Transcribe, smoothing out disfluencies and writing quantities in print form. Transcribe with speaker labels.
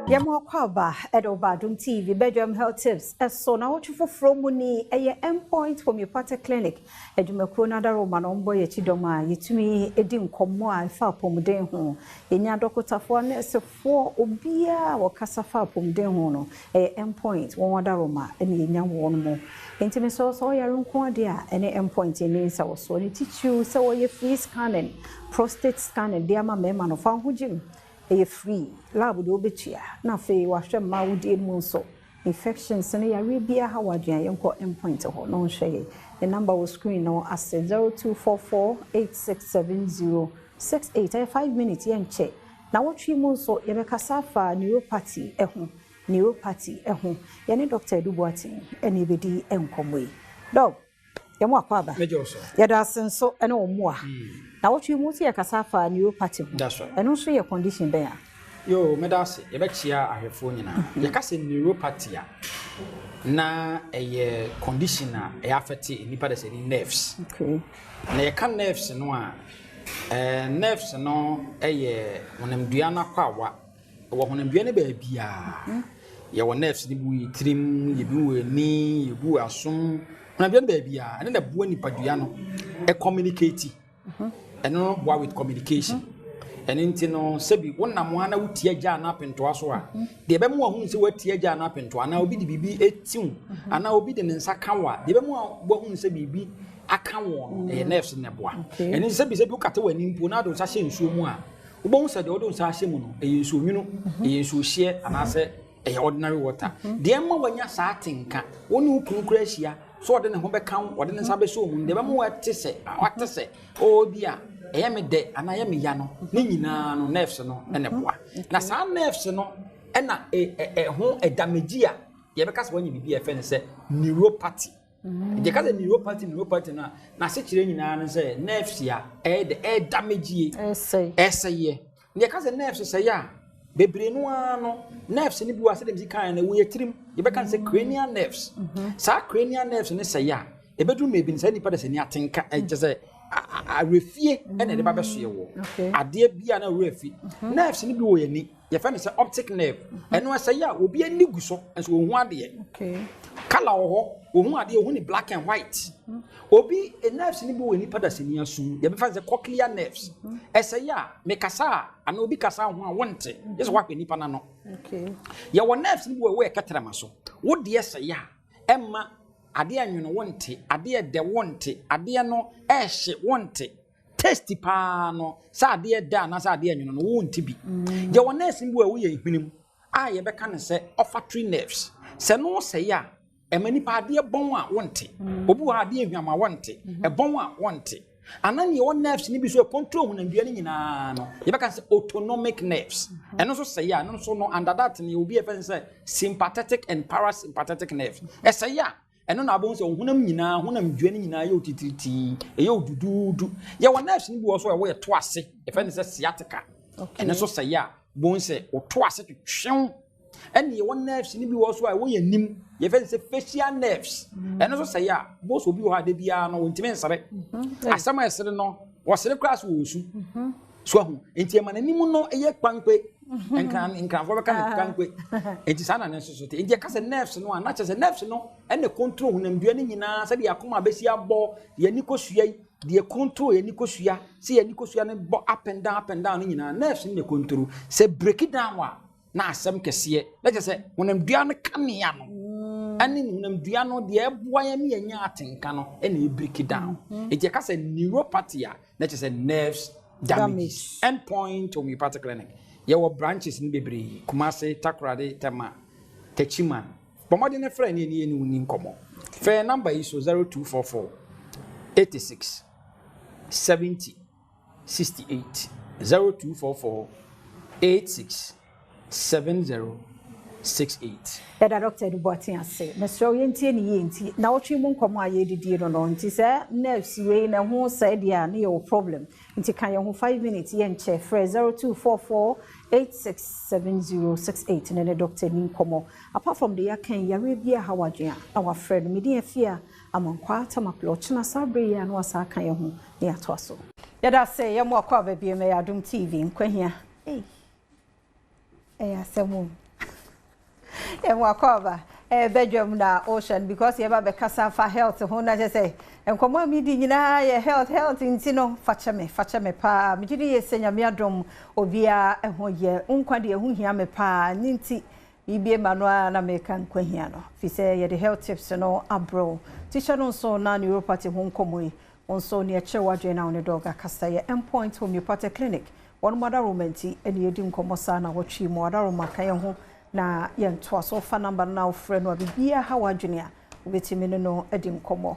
Speaker 1: Yamo kwaba Adom TV bedroom health tips so na what you from money endpoint Homeopathic clinic edumako na daro manombo ye chidoma yetumi edi nkomo a fa pomden ho enya dokotafo na sefo obia wakasa fa pomden ho no endpoint won daro ma ene enya won mo entime so yarunko ade a ene endpoint ene sa wo so ne tichu se wo ye free scanning prostate scanning dia ma mema no fa ho jim free lab do betua na fe wahwe ma wudi mu so infections ne ya rebia ha wadua yenko endpoint ho no hwe the number was screen no as 0244867068 5 minutes yen check na wotwi mu so ye be kasafa neuropathy eho ye ne Dr. Dubuati ene bedi enkomoyi dog yamo akwaba mejoso ye da senso ene omo na what you must kasafa neuropathy. That's right. And also your condition there.
Speaker 2: Yo, medase, you bet chia ahefo nyina. You can say neuropathy na a conditioner affect nipa de say nerves. Okay. Na you can nerves no a nerves no honamdua na kwawa. Wo honamdua ne ba bia. Ye wo nerves ni bu trim, ye bu ani, ye bu asom. Honamdua ne ba bia, na bu nipa dua no communicate. And no boy with communication. And into no sebi one namwana would tear jan up into Aswa. The Bemo who say what tear jan up into, and I will be the BB 18, and I will be the Nsakawa. The Bemo who say BB a can a nerves in the boy. And in Sebi Bukato and Impunado Sashin Sumua. Ubon said the Odon Sashimuno, a Yusumino, a Yusu and I said a ordinary water. The Emma when you're starting, one who can crash ya. So then home account what didn't sabe so the what to say oh dear I am a day and I am a yano nina no nerves no and a boy na some nerves no and a home a damagea yeah because when you be a friend say neuropathy because neuropathy na say chire say nerves ya the damage essay because the nerves say ya bebre no ano nerves ni bi wa se dem si kan na wo yetrim ye be kan se cranial nerves sa cranial nerves ni se ya e bedru me bi ni se ni pa de se ni atenka e je se a refie e na de ba be so ye wo ade bia na refi nerves ni bi wo ye ni ye fa ni se optic nerve eno se ya obi ani gu so enso wo hu ade color wo hu ade wo ni black and white obi nerves ni bi wo ni pa da se ni asu ye be fa se cochlear nerves e se ya me kasa ana obi kasa ho a wonte yes wa ni pa na no ye wo nerves ni bi wo ketrama so wo de se ya emma ade anwono wonte ade de wonte ade no ehye wonte tasty pa no sa ade da na sa ade anwono no wonte bi ye wo nerves ni bi wo ye hwinim a ye be ka ne se olfactory nerves se no se ya emani pa ade bon a wonte obi wa ade hwama wonte e bon a wonte anani wo nerves ni bi so control hunandua ni nyina no ye be ka se autonomic nerves eno so se ya no so no under that ni obi e fe se sympathetic and parasympathetic nerves e se ya eno na abon se hunam nyina hunamdua ni nyina ye otitiriti e ye odududu ye wo nerves ni bi wo so e wo ye to ase e fe se sciatica eno so se ya bon se o to ase twetwen ene ye wo nerves ni bi wo so e wo ye nim ye fe se facial nerves eno so se ya bo so bi wo ha de bia no wontime nsare asama esere no wo sere class wo su so hu enti ema nanim no eye kwankwe enkan fo be kan kwankwe enti sana na so te enti ka se nerves no na che se nerves no ene control hunamdua ni nyina se de akoma besi abo ye nikosua de control ye nikosua se ye nikosua ne bo up and down ni nyina nerves ni control se break it down wa na asem kese na che se hunamdua no kanea no ene hunamdua no de eboa ya me nya atenka no ene e break it down enti ka se neuropathy na che se nerves damage endpoint Homeopathic clinic your branches in Bibri, Kumase, Takrade, Tama, Techima. Pomadi ne friend ni ni nkomo. Fair number is 0244 86 70 68 0244 86 70 68.
Speaker 1: Eda Dr. Dubuati ase. Mesro yentie ni yenti. Na otwe mu nkomo aye didi no nti se nerves we na ho say dia na your problem. Nti kan ye ho 5 minutes yen che free 0244 867068 na Dr. ni nkomo. Apart from the yakan yare bia hawadua our friend me dey afia amankwa tamaklo china sabre ya no asa kan ye ho na ato aso. Yada say ye mo akwa baby me Adom TV nkwahia. Asemu. Ye mo akwa bedroom na ocean because ye ba be kasa for health ho na je say enkomo mi di nyina ye health nti no fache me pa me gidi ye senya me Adom obia ho ye nkwa de ehu hia me pa nti bibie manoa na me kan kwahia no fi say ye the health tips no abro teacher no so na neuropathy ho nkomo yi onso ne eche wadwe na one dog akasa ye endpoint homeopathic clinic one mother romanti ene edi nkomo sa na wotwi mo mother romaka ye ho na ye nto so fa number na ofre no bibia ha wadwene a obetimi no edi nkomo